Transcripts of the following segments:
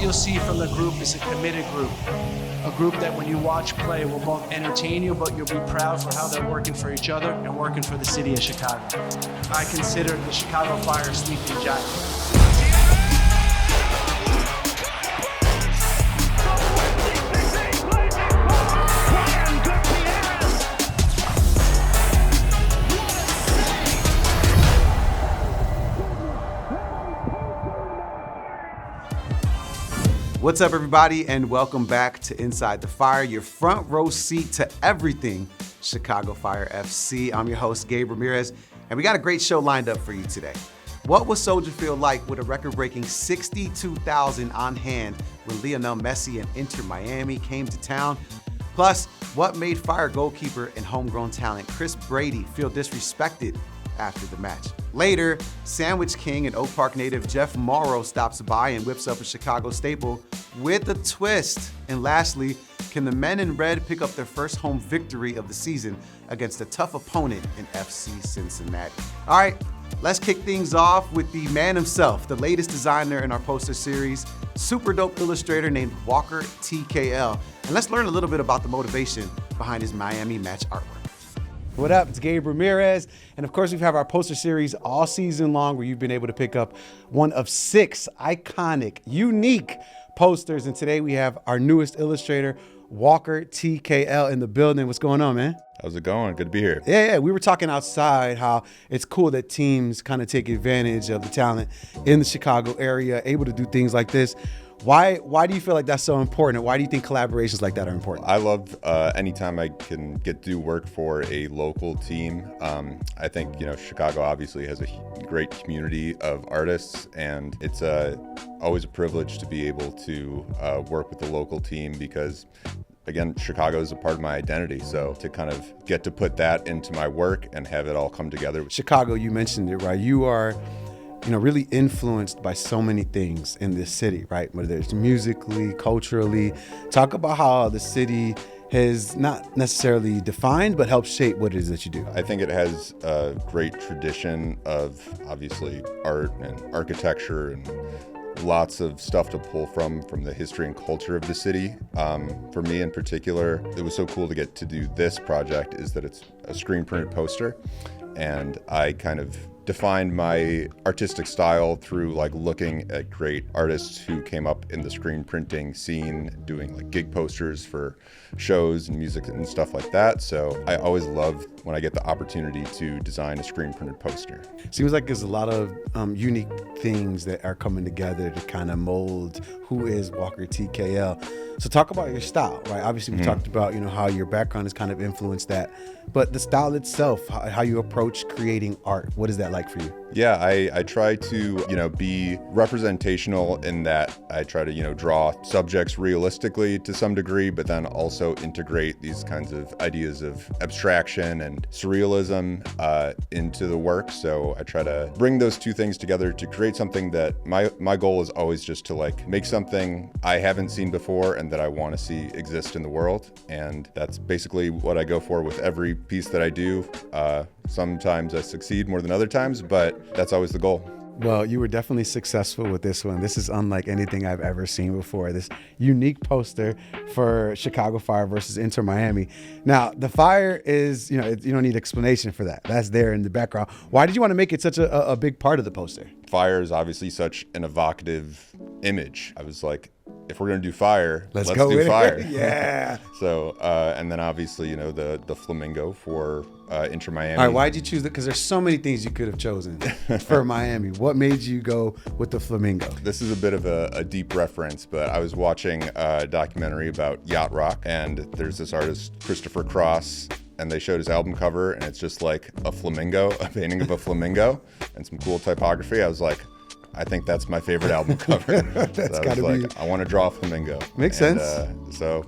you'll see from the group is a committed group. A group that when you watch play will both entertain you, but you'll be proud for how they're working for each other and working for the city of Chicago. I consider the Chicago Fire sleeping giants. What's up, everybody, and welcome back to Inside the Fire, your front row seat to everything Chicago Fire FC. I'm your host, Gabe Ramirez, and we got a great show lined up for you today. What was Soldier Field like with a record-breaking 62,000 on hand when Lionel Messi and Inter Miami came to town? Plus, what made Fire goalkeeper and homegrown talent Chris Brady feel disrespected after the match? Later, Sandwich King and Oak Park native Jeff Morrow stops by and whips up a Chicago staple with a twist. And lastly, can the men in red pick up their first home victory of the season against a tough opponent in FC Cincinnati? All right, let's kick things off with the man himself, the latest designer in our poster series, super dope illustrator named Walker TKL. And let's learn a little bit about the motivation behind his Miami match artwork. What up? It's Gabe Ramirez. And of course, we have our poster series all season long where you've been able to pick up one of 6 iconic, unique posters. And today we have our newest illustrator, Walker TKL, in the building. What's going on, man? How's it going? Good to be here. Yeah. We were talking outside how it's cool that teams kind of take advantage of the talent in the Chicago area, able to do things like this. Why do you feel like that's so important? Why do you think collaborations like that are important? I love anytime I can get to do work for a local team. I think, Chicago obviously has a great community of artists, and it's always a privilege to be able to work with the local team because, again, Chicago is a part of my identity. So to kind of get to put that into my work and have it all come together. Chicago, you mentioned it, right? You are really influenced by so many things in this city, right? Whether it's musically, culturally. Talk about how the city has not necessarily defined, but helped shape what it is that you do. I think it has a great tradition of obviously art and architecture and lots of stuff to pull from the history and culture of the city. For me in particular, it was so cool to get to do this project is that it's a screen printed poster. And I kind of defined my artistic style through looking at great artists who came up in the screen printing scene, doing gig posters for shows and music and stuff like that. So I always love when I get the opportunity to design a screen printed poster. Seems like there's a lot of unique things that are coming together to kind of mold who is Walker TKL. So talk about your style, right? Obviously we talked about, how your background has kind of influenced that, but the style itself, how you approach creating art, what is that like for you? Yeah, I try to, be representational in that I try to, draw subjects realistically to some degree, but then also integrate these kinds of ideas of abstraction and surrealism into the work. So I try to bring those two things together to create something that my goal is always just to make something I haven't seen before and that I want to see exist in the world. And that's basically what I go for with every piece that I do. Sometimes I succeed more than other times, but that's always the goal. Well, you were definitely successful with this one. This is unlike anything I've ever seen before. This unique poster for Chicago Fire versus Inter Miami. Now, the Fire is, you don't need explanation for that. That's there in the background. Why did you want to make it such a big part of the poster? Fire is obviously such an evocative image. I was like, if we're going to do fire, let's go do with fire. It. Yeah. So, and then obviously, the flamingo for Inter Miami. All right, why'd you choose that? Because there's so many things you could have chosen for Miami. What made you go with the flamingo? This is a bit of a deep reference, but I was watching a documentary about yacht rock, and there's this artist, Christopher Cross, and they showed his album cover, and it's just like a flamingo, a painting of a flamingo, and some cool typography. I was like, I think that's my favorite album cover. That's gotta be. I want to draw a flamingo. Makes sense. So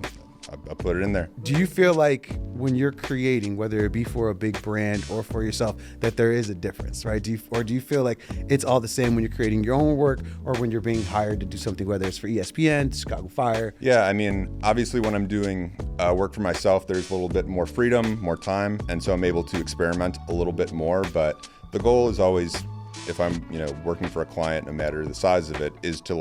I put it in there. Do you feel like when you're creating, whether it be for a big brand or for yourself, that there is a difference, right? Do you feel like it's all the same when you're creating your own work or when you're being hired to do something, whether it's for ESPN, Chicago Fire? Yeah, I mean, obviously when I'm doing work for myself, there's a little bit more freedom, more time, and so I'm able to experiment a little bit more. But the goal is always, if I'm working for a client, no matter the size of it, is to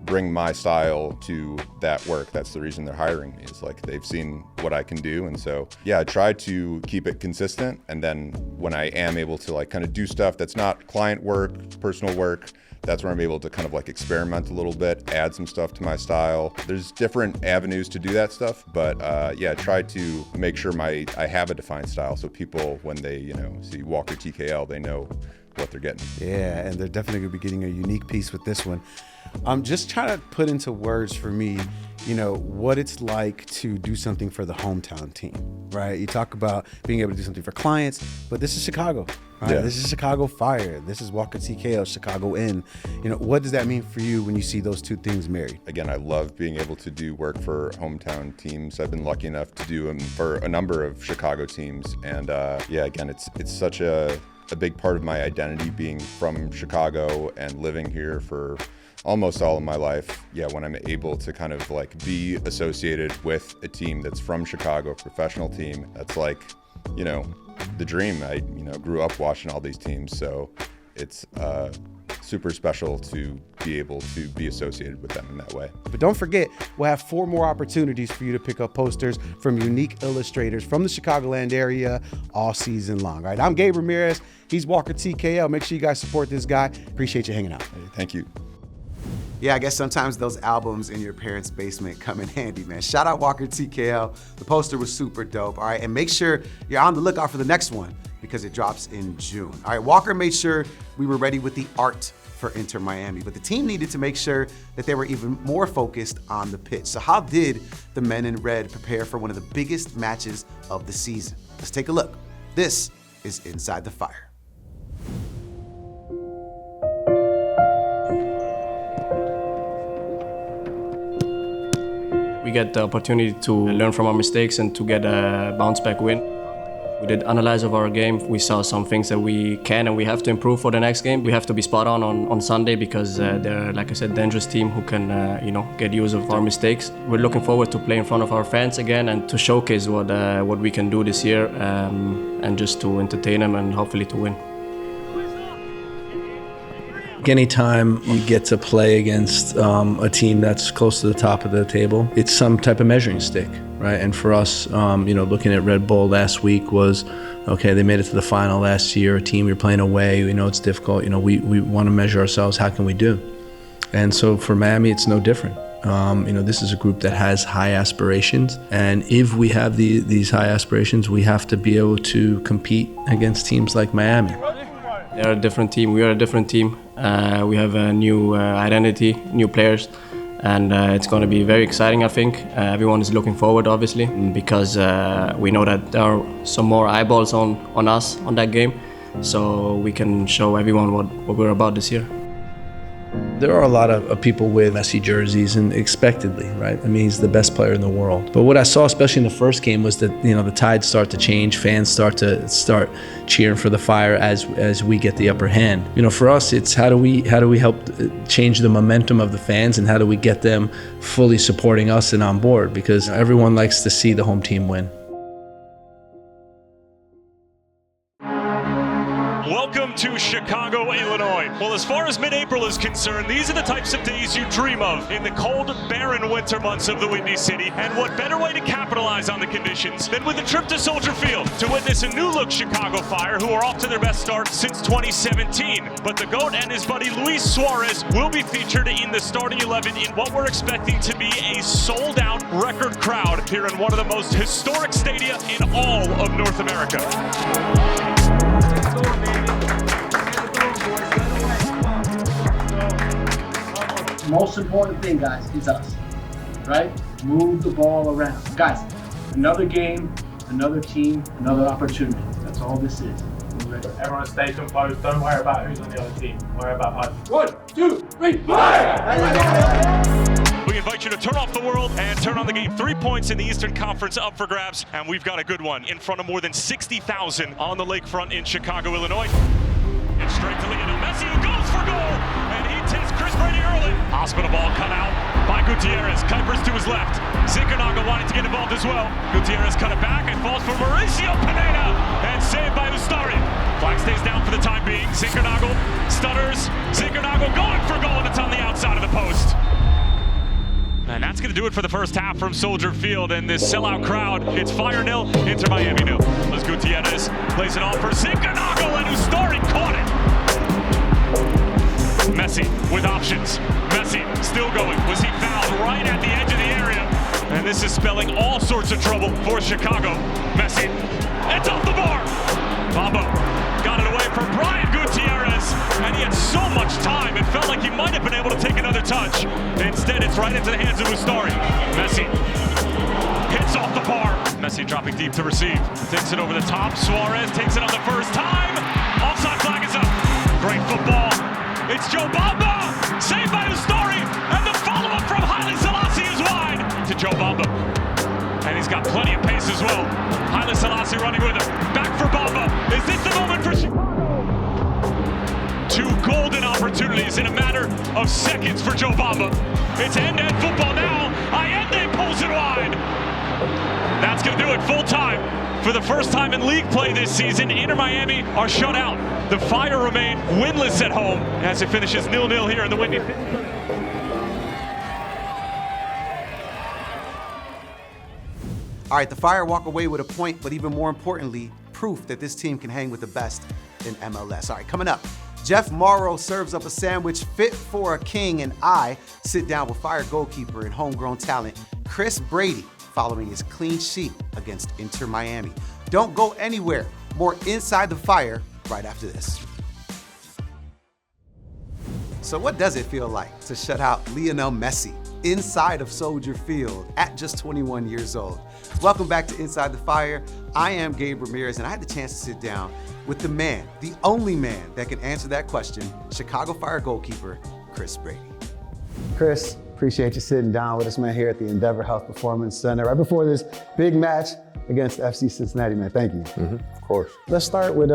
bring my style to that work. That's the reason they're hiring me, is like they've seen what I can do. And so, yeah, I try to keep it consistent. And then when I am able to like kind of do stuff that's not client work, personal work, that's where I'm able to kind of like experiment a little bit, add some stuff to my style. There's different avenues to do that stuff, but yeah, try to make sure I have a defined style, so people, when they see Walker TKL, they know what they're getting. Yeah, and they're definitely gonna be getting a unique piece with this one. I'm just trying to put into words for me, what it's like to do something for the hometown team, right? You talk about being able to do something for clients, but this is Chicago, right? Yeah. This is Chicago Fire. This is Walker TKL, Chicago Inn. What does that mean for you when you see those two things married? Again, I love being able to do work for hometown teams. I've been lucky enough to do them for a number of Chicago teams. And yeah, again, it's such a big part of my identity, being from Chicago and living here for almost all of my life. Yeah, when I'm able to kind of like be associated with a team that's from Chicago, a professional team, that's like, the dream. I, grew up watching all these teams, so it's super special to be able to be associated with them in that way. But don't forget, we'll have 4 more opportunities for you to pick up posters from unique illustrators from the Chicagoland area all season long. All right, I'm Gabe Ramirez. He's Walker TKL. Make sure you guys support this guy. Appreciate you hanging out. Hey, thank you. Yeah, I guess sometimes those albums in your parents' basement come in handy, man. Shout out Walker TKL. The poster was super dope. All right, and make sure you're on the lookout for the next one because it drops in June. All right, Walker made sure we were ready with the art for Inter Miami, but the team needed to make sure that they were even more focused on the pitch. So how did the men in red prepare for one of the biggest matches of the season? Let's take a look. This is Inside the Fire. We get the opportunity to learn from our mistakes and to get a bounce back win. We did analyze of our game. We saw some things that we can and we have to improve for the next game. We have to be spot on Sunday because they're, like I said, dangerous team who can, get use of our mistakes. We're looking forward to play in front of our fans again and to showcase what we can do this year and just to entertain them and hopefully to win. Anytime you get to play against a team that's close to the top of the table, it's some type of measuring stick, right? And for us, looking at Red Bull last week was, okay, they made it to the final last year, a team you're playing away, we know it's difficult, we want to measure ourselves, how can we do? And so for Miami, it's no different. This is a group that has high aspirations, and if we have these high aspirations, we have to be able to compete against teams like Miami. They're a different team, we are a different team. We have a new identity, new players, and it's going to be very exciting, I think. Everyone is looking forward, obviously, because we know that there are some more eyeballs on us, on that game, so we can show everyone what we're about this year. There are a lot of people with Messi jerseys, and expectedly, right? I mean, he's the best player in the world. But what I saw, especially in the first game, was that the tides start to change. Fans start cheering for the Fire as we get the upper hand. For us, it's how do we help change the momentum of the fans, and how do we get them fully supporting us and on board? Because everyone likes to see the home team win. Welcome to Chicago, Illinois. Well, as far as mid-April is concerned, these are the types of days you dream of in the cold, barren winter months of the Windy City. And what better way to capitalize on the conditions than with a trip to Soldier Field to witness a new-look Chicago Fire who are off to their best start since 2017. But the GOAT and his buddy Luis Suarez will be featured in the starting 11 in what we're expecting to be a sold-out record crowd here in one of the most historic stadia in all of North America. Most important thing, guys, is us, right? Move the ball around. Guys, another game, another team, another opportunity. That's all this is. Everyone stay composed. Don't worry about who's on the other team. Worry about us. 1, 2, 3, fire! We invite you to turn off the world and turn on the game. 3 points in the Eastern Conference up for grabs, and we've got a good one in front of more than 60,000 on the lakefront in Chicago, Illinois. And straight to Lionel Messi, who goes for goal, and he takes Chris Brady early. Hospital ball cut out by Gutierrez. Kuipers to his left. Zinchenko wanting to get involved as well. Gutierrez cut it back and falls for Mauricio Pineda, and saved by Ustari. Flag stays down for the time being. Zinchenko stutters. Zinchenko going for goal, and it's on the outside of the post. going to do it for the first half from Soldier Field, and this sellout crowd, it's Fire 0, Inter Miami 0. Les Gutierrez plays it off for Zincanago, and Ustori caught it. Messi with options. Messi still going. Was he fouled right at the edge of the area? And this is spelling all sorts of trouble for Chicago. Messi, it's off the bar. Bamba got it away from Brian Gutierrez, and he had so much time, it felt like he might have been able to take another touch. Instead, it's right into the hands of Ustori. Messi hits off the bar. Messi dropping deep to receive. Takes it over the top. Suarez takes it on the first time. Offside flag is up. Great football. It's Joe Bamba, saved by Ustori, and the follow-up from Haile Selassie is wide to Joe Bamba. And he's got plenty of pace as well. Haile Selassie running with him. Back for Bamba. Is this the moment for Chicago? 2 golden opportunities in a matter of seconds for Joe Bamba. It's end-to-end football now. Allende pulls it wide. That's going to do it full time. For the first time in league play this season, Inter Miami are shut out. The Fire remain winless at home as it finishes 0-0 here in the Windy City. All right, the Fire walk away with a point, but even more importantly, proof that this team can hang with the best in MLS. All right, coming up, Jeff Morrow serves up a sandwich fit for a king, and I sit down with Fire goalkeeper and homegrown talent Chris Brady following his clean sheet against Inter Miami. Don't go anywhere. More Inside the Fire right after this. So what does it feel like to shut out Lionel Messi inside of Soldier Field at just 21 years old? Welcome back to Inside the Fire. I am Gabe Ramirez, and I had the chance to sit down with the man, the only man that can answer that question, Chicago Fire goalkeeper, Chris Brady. Chris, appreciate you sitting down with us, man, here at the Endeavor Health Performance Center right before this big match against FC Cincinnati, man. Thank you. Of course. Let's start with,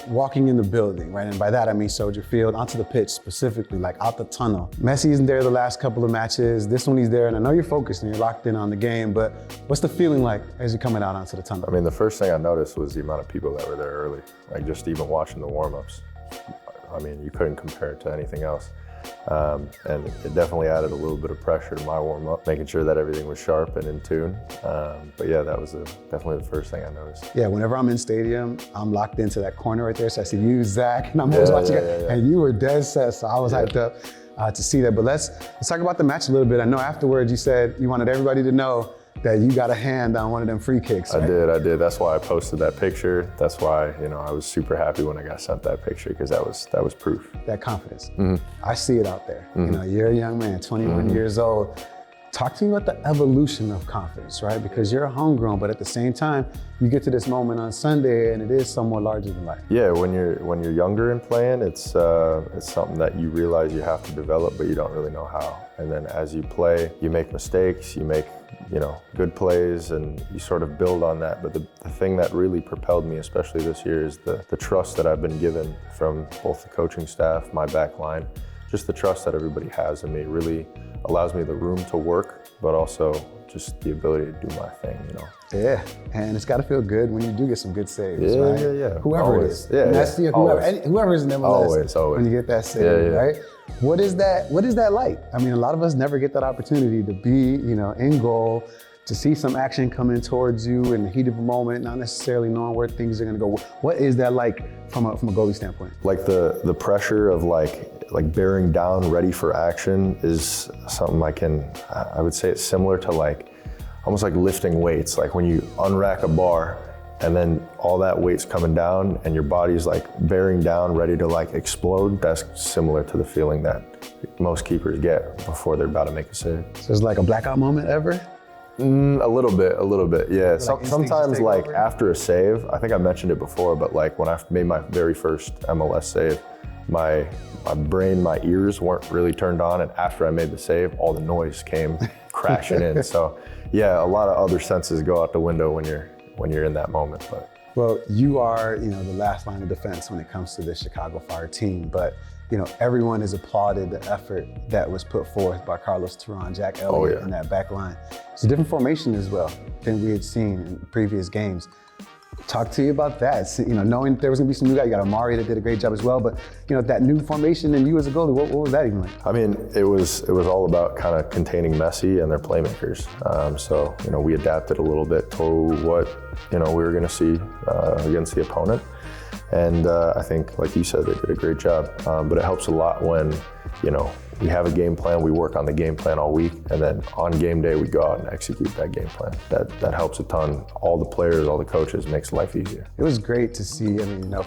walking in the building, right? And by that, I mean Soldier Field, onto the pitch specifically, like out the tunnel. Messi isn't there the last couple of matches. This one he's there, and I know you're focused and you're locked in on the game, but what's the feeling like as you're coming out onto the tunnel? I mean, the first thing I noticed was the amount of people that were there early. Like just even watching the warm-ups. I mean, you couldn't compare it to anything else. And it definitely added a little bit of pressure to my warm-up, making sure that everything was sharp and in tune. But yeah, that was definitely the first thing I noticed. Yeah, whenever I'm in stadium, I'm locked into that corner right there. So I see you, Zach, and I'm always watching it. And you were dead set, so I was hyped up to see that. But let's talk about the match a little bit. I know afterwards you said you wanted everybody to know that you got a hand on one of them free kicks, right? I did. That's why I posted that picture. That's why, I was super happy when I got sent that picture, because that was proof. That confidence. I see it out there. You're a young man, 21 years old. Talk to me about the evolution of confidence, right? Because you're homegrown, but at the same time, you get to this moment on Sunday and it is somewhat larger than life. Yeah, when you're younger and playing, it's something that you realize you have to develop, but you don't really know how. And then as you play, you make mistakes, you make good plays, and you sort of build on that. But the thing that really propelled me, especially this year, is the trust that I've been given from both the coaching staff, my back line. Just the trust that everybody has in me really allows me the room to work, but also just the ability to do my thing, Yeah, and it's got to feel good when you do get some good saves, right? Yeah. Whoever always. It is. Whoever is in MLS, always. when you get that save, right? What is that like? I mean, a lot of us never get that opportunity to be, in goal, to see some action coming towards you in the heat of a moment, not necessarily knowing where things are going to go. What is that like from a goalie standpoint? Like the pressure of like bearing down, ready for action is something I would say it's similar to almost like lifting weights. Like when you unrack a bar and then all that weight's coming down and your body's bearing down, ready to explode. That's similar to the feeling that most keepers get before they're about to make a save. So it's like a blackout moment ever? A little bit, yeah. Sometimes after a save, I think I mentioned it before, but when I made my very first MLS save, my brain, my ears weren't really turned on, and after I made the save, all the noise came crashing in. So yeah, a lot of other senses go out the window when you're in that moment. But well, you are the last line of defense when it comes to the Chicago Fire team, but everyone has applauded the effort that was put forth by Carlos Turan, Jack Elliott in that back line. It's a different formation as well than we had seen in previous games. Talk to you about that. Knowing there was gonna be some new guys. You got Amari that did a great job as well, but that new formation and you as a goalie, what was that even like? I mean, it was all about kind of containing Messi and their playmakers. So we adapted a little bit to what we were gonna see against the opponent. And I think, like you said, they did a great job. But it helps a lot when, we have a game plan, we work on the game plan all week, and then on game day, we go out and execute that game plan. That helps a ton. All the players, all the coaches, makes life easier. It was great to see,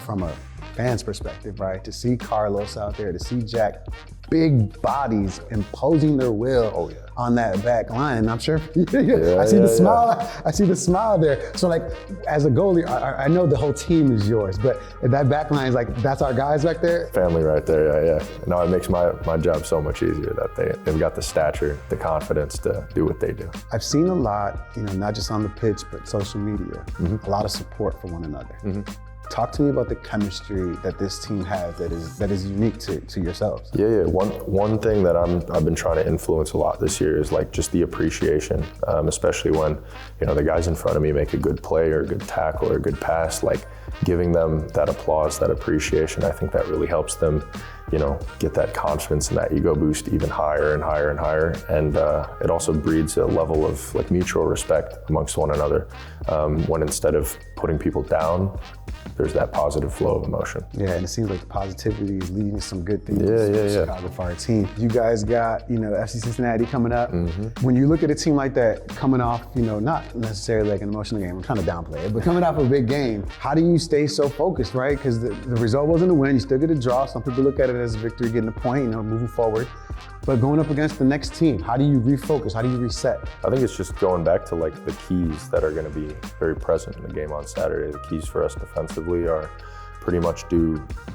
from a fan's perspective, right? To see Carlos out there, to see Jack, big bodies imposing their will on that back line. I'm sure, I see the smile. I see the smile there. So as a goalie, I know the whole team is yours, but that back line is that's our guys back there? Family right there, yeah. No, it makes my job so much easier that they've got the stature, the confidence to do what they do. I've seen a lot, not just on the pitch, but social media, a lot of support for one another. Talk to me about the chemistry that this team has that is unique to yourselves. Yeah. One thing that I've been trying to influence a lot this year is just the appreciation, especially when the guys in front of me make a good play or a good tackle or a good pass. Giving them that applause, that appreciation. I think that really helps them, get that confidence and that ego boost even higher and higher and higher. And it also breeds a level of mutual respect amongst one another. When instead of putting people down, there's that positive flow of emotion. Yeah, and it seems like the positivity is leading to some good things for the Chicago Fire team. You guys got, FC Cincinnati coming up. When you look at a team like that coming off, not necessarily an emotional game, I'm trying to downplay it, but coming off a big game, how do you stay so focused, right? Because the result wasn't a win, you still get a draw. Some people look at it as a victory, getting a point, moving forward. But going up against the next team, how do you refocus? How do you reset? I think it's just going back to the keys that are going to be very present in the game on Saturday. The keys for us defensively are pretty much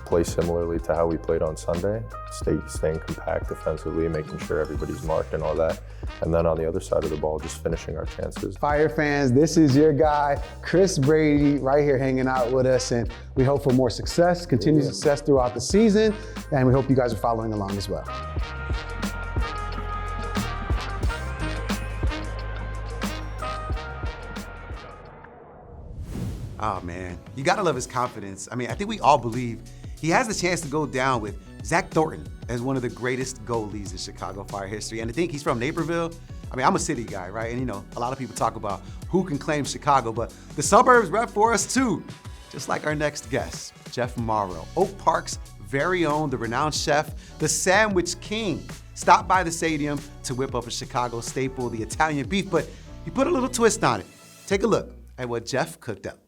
play similarly to how we played on Sunday, staying compact defensively, making sure everybody's marked and all that. And then on the other side of the ball, just finishing our chances. Fire fans, this is your guy, Chris Brady, right here hanging out with us. And we hope for more success, continued success throughout the season. And we hope you guys are following along as well. Oh man, you gotta love his confidence. I think we all believe he has the chance to go down with Zach Thornton as one of the greatest goalies in Chicago Fire history. And I think he's from Naperville. I'm a city guy, right? And a lot of people talk about who can claim Chicago, but the suburbs rep for us too. Just like our next guest, Jeff Morrow, Oak Park's very own, the renowned chef, the Sandwich King, stopped by the stadium to whip up a Chicago staple, the Italian beef, but he put a little twist on it. Take a look at what Jeff cooked up.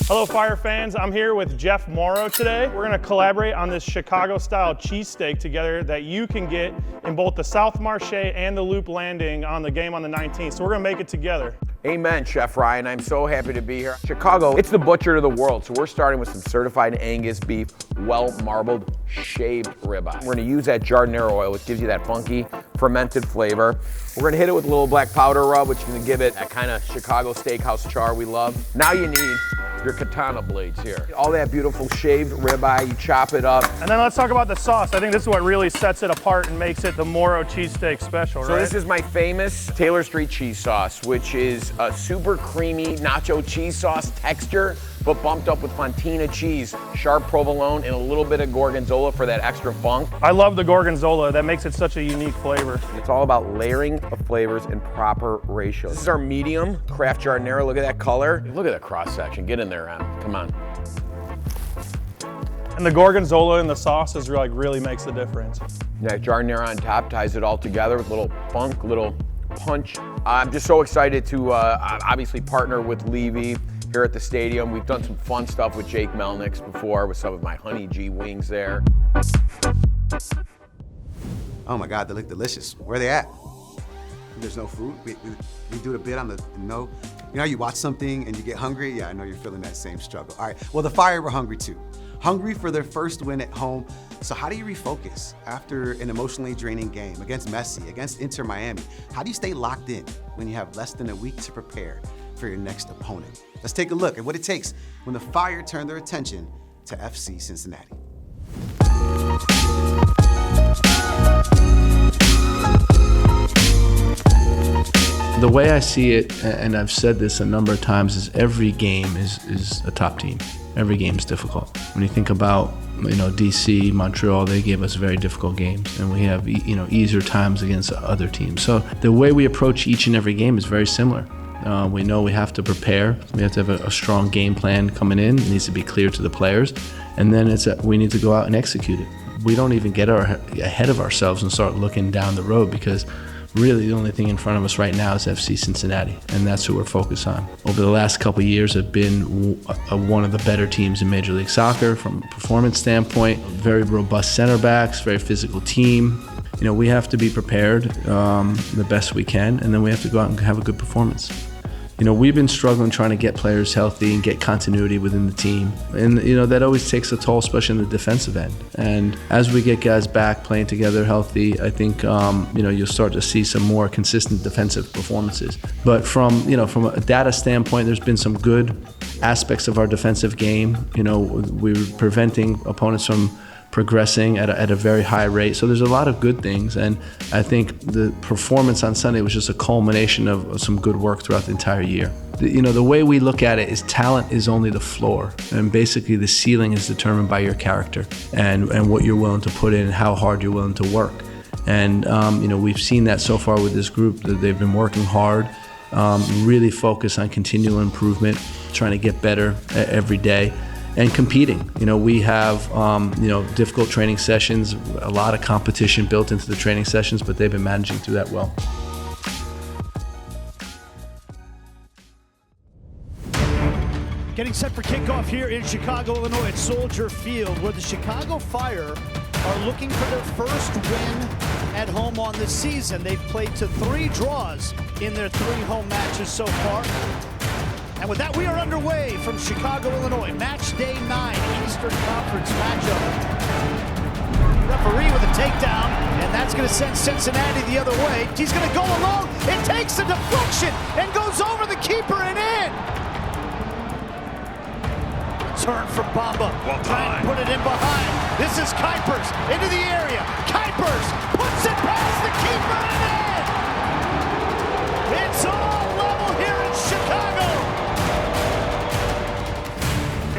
Hello, Fire fans. I'm here with Jeff Morrow today. We're going to collaborate on this Chicago-style cheesesteak together that you can get in both the South Marche and the Loop Landing on the game on the 19th. So we're going to make it together. Amen, Chef Ryan. I'm so happy to be here. Chicago, it's the butcher of the world, so we're starting with some certified Angus beef, well-marbled, shaved ribeye. We're gonna use that jardinera oil, which gives you that funky, fermented flavor. We're gonna hit it with a little black powder rub, which is gonna give it that kind of Chicago steakhouse char we love. Now you need your katana blades here. All that beautiful shaved ribeye, you chop it up. And then let's talk about the sauce. I think this is what really sets it apart and makes it the Morrow cheesesteak special, So this is my famous Taylor Street cheese sauce, which is a super creamy nacho cheese sauce texture, but bumped up with fontina cheese, sharp provolone, and a little bit of gorgonzola for that extra funk. I love the gorgonzola. That makes it such a unique flavor. It's all about layering of flavors in proper ratios. This is our medium craft jardinera. Look at that color. Look at that cross section. Get in there, Adam. Come on. And the gorgonzola in the sauce is really makes the difference. That jardinera on top ties it all together with a little funk, little punch. I'm just so excited to obviously partner with Levy here at the stadium. We've done some fun stuff with Jake Melnick's before with some of my Honey G wings there. Oh my God, they look delicious. Where are they at? There's no food. We do the bit on the no. You know how you watch something and you get hungry? Yeah, I know you're feeling that same struggle. All right, well, the Fire were hungry too. Hungry for their first win at home. So how do you refocus after an emotionally draining game against Messi, against Inter Miami? How do you stay locked in when you have less than a week to prepare for your next opponent? Let's take a look at what it takes when the Fire turn their attention to FC Cincinnati. The way I see it, and I've said this a number of times, is every game is a top team. Every game is difficult. When you think about, DC, Montreal, they gave us very difficult games, and we have, easier times against other teams. So the way we approach each and every game is very similar. We know we have to prepare. We have to have a strong game plan coming in. It needs to be clear to the players, and then we need to go out and execute it. We don't even get ahead of ourselves and start looking down the road, because really the only thing in front of us right now is FC Cincinnati, and that's who we're focused on. Over the last couple of years have been one of the better teams in Major League Soccer from a performance standpoint. Very robust center backs, very physical team. We have to be prepared the best we can, and then we have to go out and have a good performance. We've been struggling trying to get players healthy and get continuity within the team. And, that always takes a toll, especially in the defensive end. And as we get guys back playing together healthy, I think, you'll start to see some more consistent defensive performances. But from a data standpoint, there's been some good aspects of our defensive game. We're preventing opponents from progressing at a very high rate. So there's a lot of good things, and I think the performance on Sunday was just a culmination of some good work throughout the entire year. The way we look at it is talent is only the floor, and basically the ceiling is determined by your character and what you're willing to put in and how hard you're willing to work. And we've seen that so far with this group, that they've been working hard, really focused on continual improvement, trying to get better every day. And competing. We have, difficult training sessions, a lot of competition built into the training sessions, but they've been managing through that well. Getting set for kickoff here in Chicago, Illinois at Soldier Field, where the Chicago Fire are looking for their first win at home on the season. They've played to 3 draws in their 3 home matches so far. And with that, we are underway from Chicago, Illinois. Match day 9, Eastern Conference matchup. Referee with a takedown, and that's going to send Cincinnati the other way. He's going to go alone. It takes a deflection and goes over the keeper and in. Turn from Bamba. Well trying to put it in behind. This is Kuipers into the area. Kuipers puts it past the keeper and in. It's all level here in Chicago.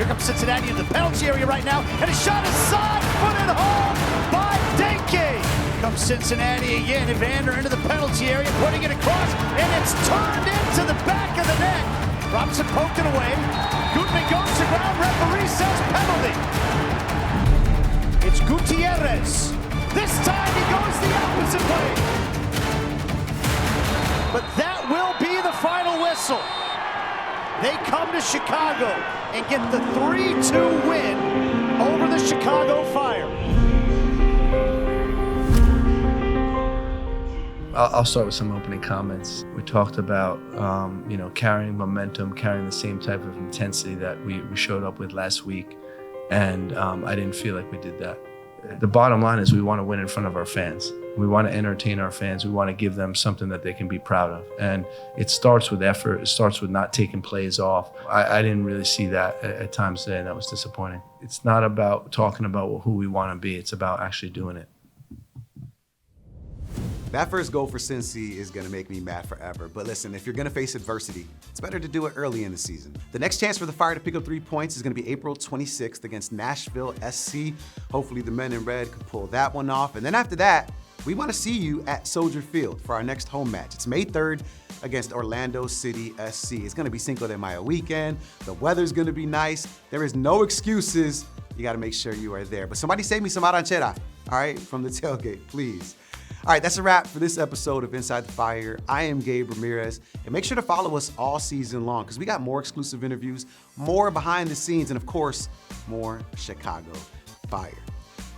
Here comes Cincinnati into the penalty area right now, and a shot is side-footed home by Denke. Comes Cincinnati again, Evander into the penalty area, putting it across, and it's turned into the back of the net. Robinson poked it away. Gutman goes to ground, referee says penalty. It's Gutierrez. This time he goes the opposite way. But that will be the final whistle. They come to Chicago and get the 3-2 win over the Chicago Fire. I'll start with some opening comments. We talked about, carrying momentum, carrying the same type of intensity that we showed up with last week, and I didn't feel like we did that. The bottom line is we want to win in front of our fans. We want to entertain our fans. We want to give them something that they can be proud of. And it starts with effort. It starts with not taking plays off. I didn't really see that at times today, and that was disappointing. It's not about talking about who we want to be. It's about actually doing it. That first goal for Cincy is going to make me mad forever. But listen, if you're going to face adversity, it's better to do it early in the season. The next chance for the Fire to pick up 3 points is going to be April 26th against Nashville SC. Hopefully the men in red can pull that one off. And then after that, we want to see you at Soldier Field for our next home match. It's May 3rd against Orlando City SC. It's going to be Cinco de Mayo weekend. The weather's going to be nice. There is no excuses. You got to make sure you are there. But somebody save me some arranchera, all right, from the tailgate, please. All right, that's a wrap for this episode of Inside the Fire. I am Gabe Ramirez, and make sure to follow us all season long because we got more exclusive interviews, more behind the scenes, and of course, more Chicago Fire.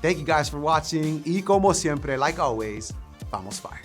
Thank you guys for watching, y como siempre, like always, vamos Fire.